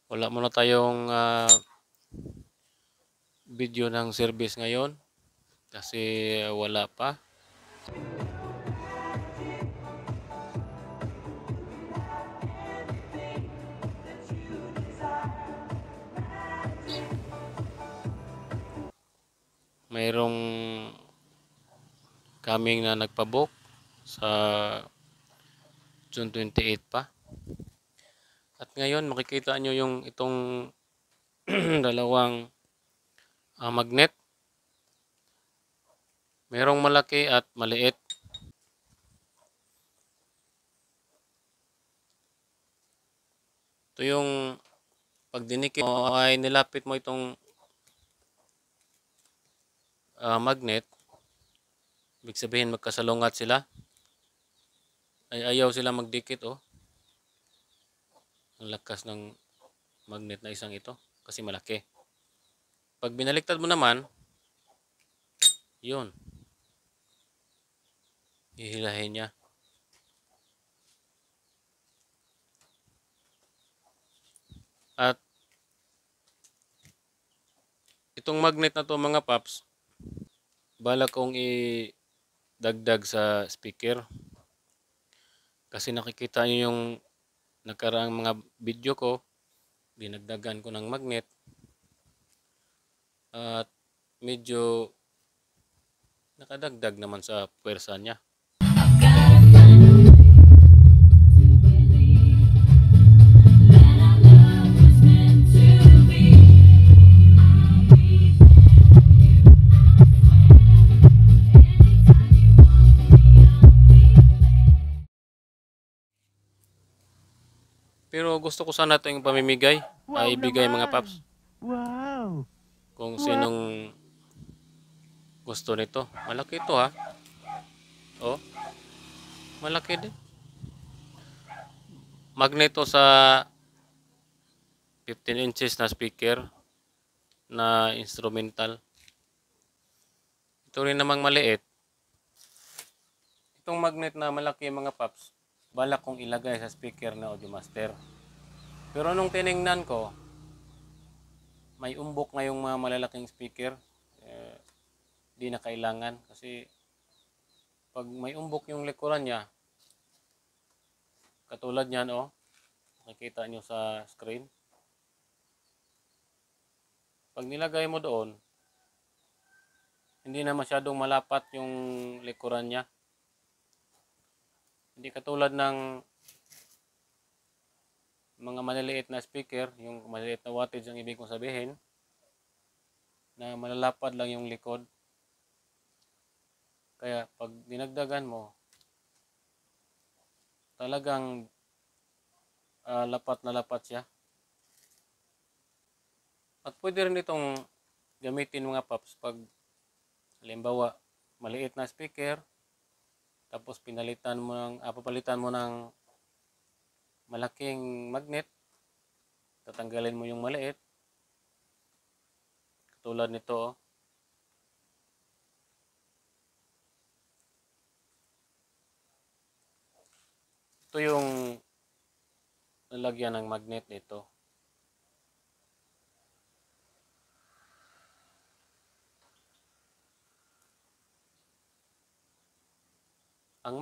Wala muna tayong video ng service ngayon kasi wala pa. Mayroong coming na nagpabook sa June 28 pa. At ngayon makikita nyo yung itong dalawang magnet. Mayroong malaki at maliit. Ito yung pag dinikit mo ay nilapit mo itong magnet. Ibig sabihin magkasalungat sila. Ay ayaw sila magdikit oh. Ang lakas ng magnet na isang ito kasi malaki. Pag binaliktad mo naman, yun. Hihilahin niya. At itong magnet na to mga paps, balak kong idagdag sa speaker. Kasi nakikita nyo yung nakaraang mga video ko, dinagdagan ko ng magnet. At medyo nakadagdag naman sa puwersa niya. Pero gusto ko sana ito yung pamimigay. Ay ibigay mga paps. Wow! Kung sinong gusto nito. Malaki ito ha. Oh. Malaki din. Magneto sa 15 inches na speaker na instrumental. Ito rin namang maliit. Itong magnet na malaki mga paps, balak kong ilagay sa speaker na Audiomaster. Pero nung tiningnan ko, may umbok ngayong mga malalaking speaker. Di na kailangan kasi pag may umbok yung likuran niya, katulad niyan oh, nakikita nyo sa screen. Pag nilagay mo doon, hindi na masyadong malapat yung likuran niya. Hindi katulad ng mga maliliit na speaker, yung maliliit na wattage ang ibig kong sabihin, na malalapad lang yung likod. Kaya pag dinagdagan mo, talagang lapat na lapat siya. At pwede rin itong gamitin mga paps pag halimbawa maliit na speaker, tapos papalitan mo ng malaking magnet, tatanggalin mo yung maliit. Katulad nito oh. Ito yung lalagyan ng magnet nito. Ang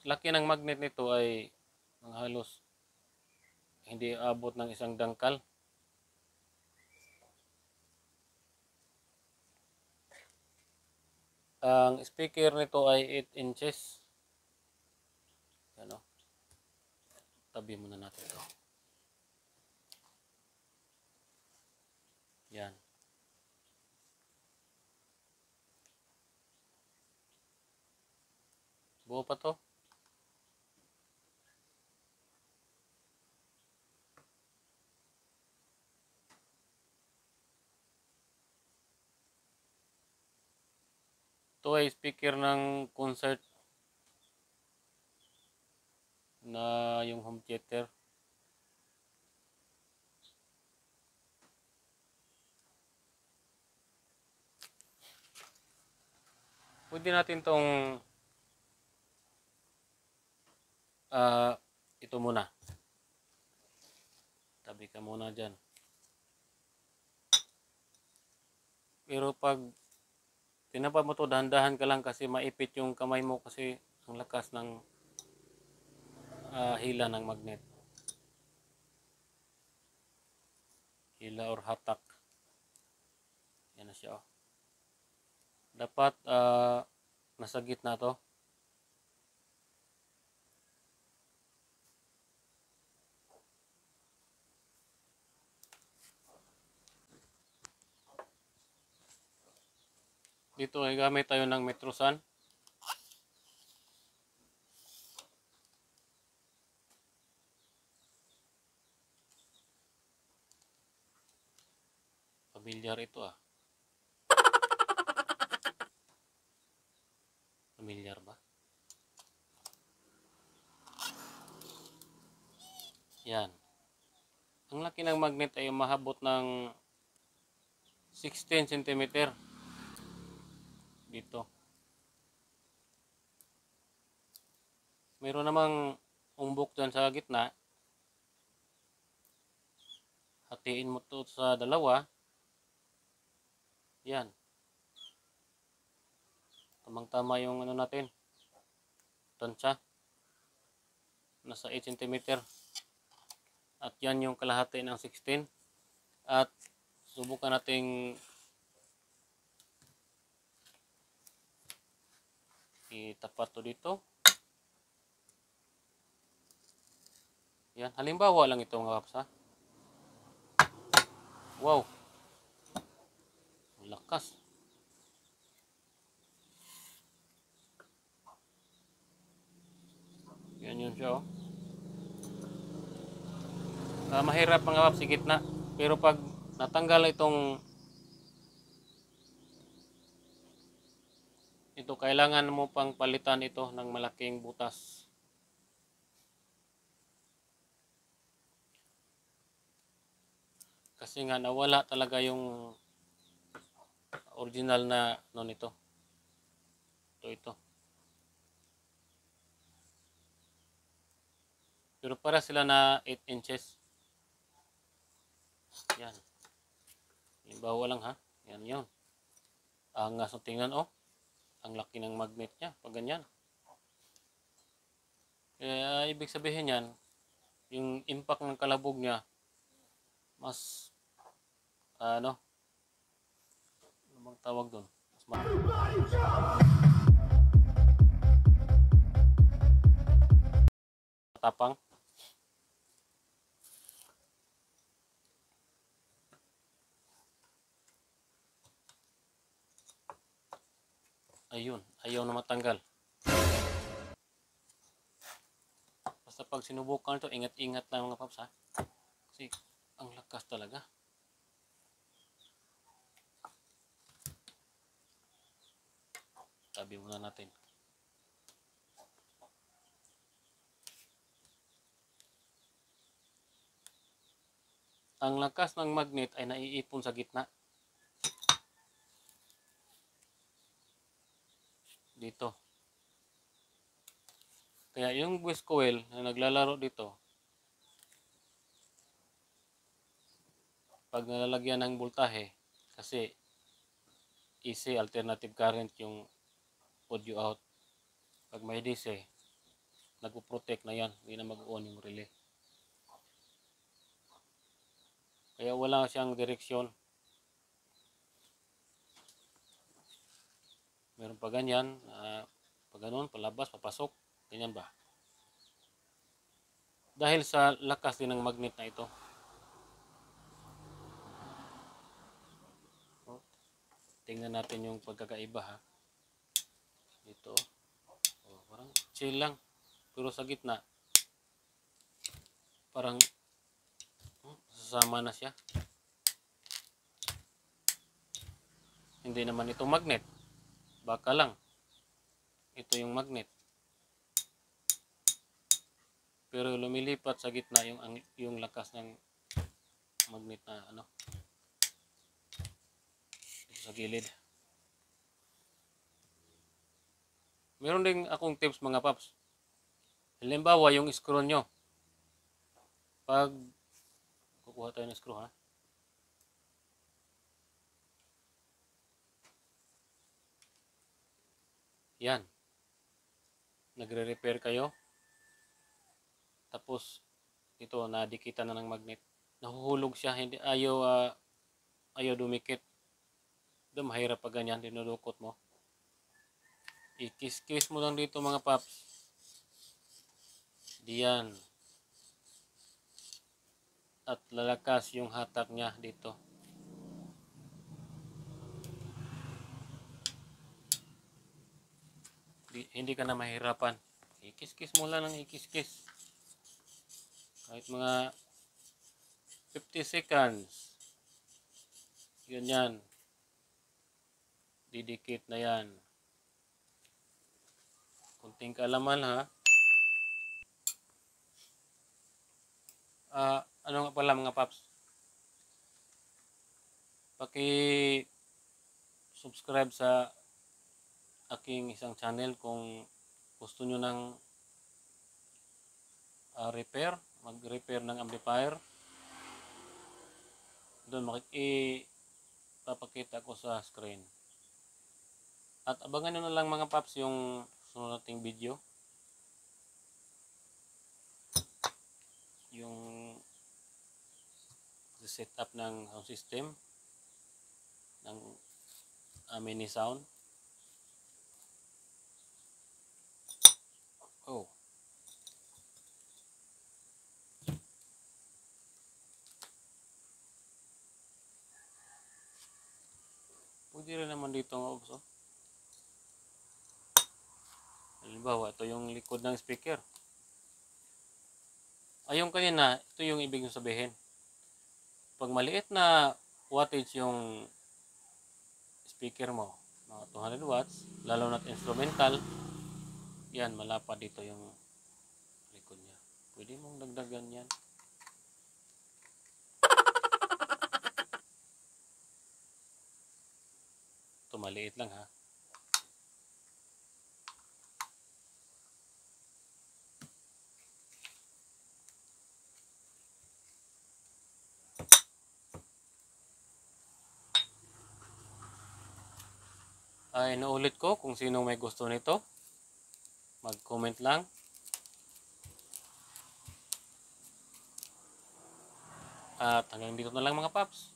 laki ng magnet nito ay halos hindi abot ng isang dangkal. Ang speaker nito ay 8 inches. Ano? Tabi muna natin ito. Yan. Buo pa to. Ito ay speaker ng concert na yung home theater. Pwede natin tong ito muna. Tabi ka muna dyan. Pero pag tinapa mo to, dahan-dahan ka lang kasi maipit yung kamay mo kasi ang lakas ng hila ng magnet. Hila or hatak. Yan na siya. Oh. Dapat nasa gitna to. Dito ay gamit tayo ng Metrosan. Pamilyar ito ah. Pamilyar ba? Yan. Ang laki ng magnet ay mahabot ng 16 cm. Dito. Meron namang umbok dyan sa gitna. Hatiin mo to sa dalawa. Yan. Tamang-tama yung ano natin. Tansya. Nasa 8 cm. At yan yung kalahati ng 16. At subukan nating itapat to dito. Yan. Halimbawa lang ito mga paps ha. Wow. Lakas. Yan yun siya oh. Mahirap mga paps, sigit na. Pero pag natanggal ito kailangan mo pang palitan ito ng malaking butas. Kasi nga nawala talaga yung original na ano nito. Ito. Pero para sila na 8 inches. Yan. Halimbawa lang ha. Yan yun. Ang so tingnan oh. Ang laki ng magnet niya. Pag ganyan. Kaya ibig sabihin yan, yung impact ng kalabog niya, mas ano bang tawag doon? Mas matapang. Ayun, ayaw na matanggal. Basta pag sinubukan ito, ingat-ingat lang mga paps ha. Kasi ang lakas talaga. Tabi muna natin. Ang lakas ng magnet ay naiipon sa gitna. Dito. Kaya yung buwis coil na naglalaro dito, pag nalalagyan ng voltahe, kasi AC alternative current yung audio out. Pag may DC, nagpo-protect na yan, hindi na mag-on yung relay. Kaya wala siyang direksyon. Meron pa ganyan, pag ganun, palabas, papasok, ganyan ba? Dahil sa lakas din ng magnet na ito. Tingnan natin yung pagkakaiba ha. Dito. Parang chill lang. Pero sa gitna, parang sasama na siya. Hindi naman ito magnet. Baka lang. Ito yung magnet. Pero lumilipat sa gitna yung lakas ng magnet na ano. Ito sa gilid. Meron din akong tips mga paps. Halimbawa yung screw nyo. Pag Kukuha tayo ng screw ha. Yan. Nagre-repair kayo. Tapos ito nadikitan na ng magnet. Nahuhulog siya, hindi ayaw dumikit. Ito mahirap pag ganyan, dinudukot mo. I-kiss-kiss mo lang dito mga paps. Diyan. At lalakas yung hatak niya dito. Hindi ka na mahirapan. I-kiss-kiss mo lang ng i-kiss-kiss. Kahit mga 50 seconds. Ganyan. Didikit na yan. Kunting kaalaman ha. Ano nga pala mga paps? Paki-subscribe sa aking isang channel kung gusto nyo ng mag-repair ng amplifier. Doon papakita ko sa screen. At abangan nyo na lang mga paps yung sunod nating video. Yung setup ng sound system ng mini sound. Oh. Pwede rin naman dito ng obs. Oh. Halimbawa, ito yung likod ng speaker. Ayun kanina, ito yung ibig sabihin. Pag maliit na wattage yung speaker mo, mga 200 watts, lalo na instrumental, yan, malapad dito yung likod niya. Pwede mong dagdagan yan. Ito maliit lang ha. Inuulit ko kung sino may gusto nito. Mag-comment lang. At hanggang dito na lang mga paps.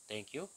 Thank you.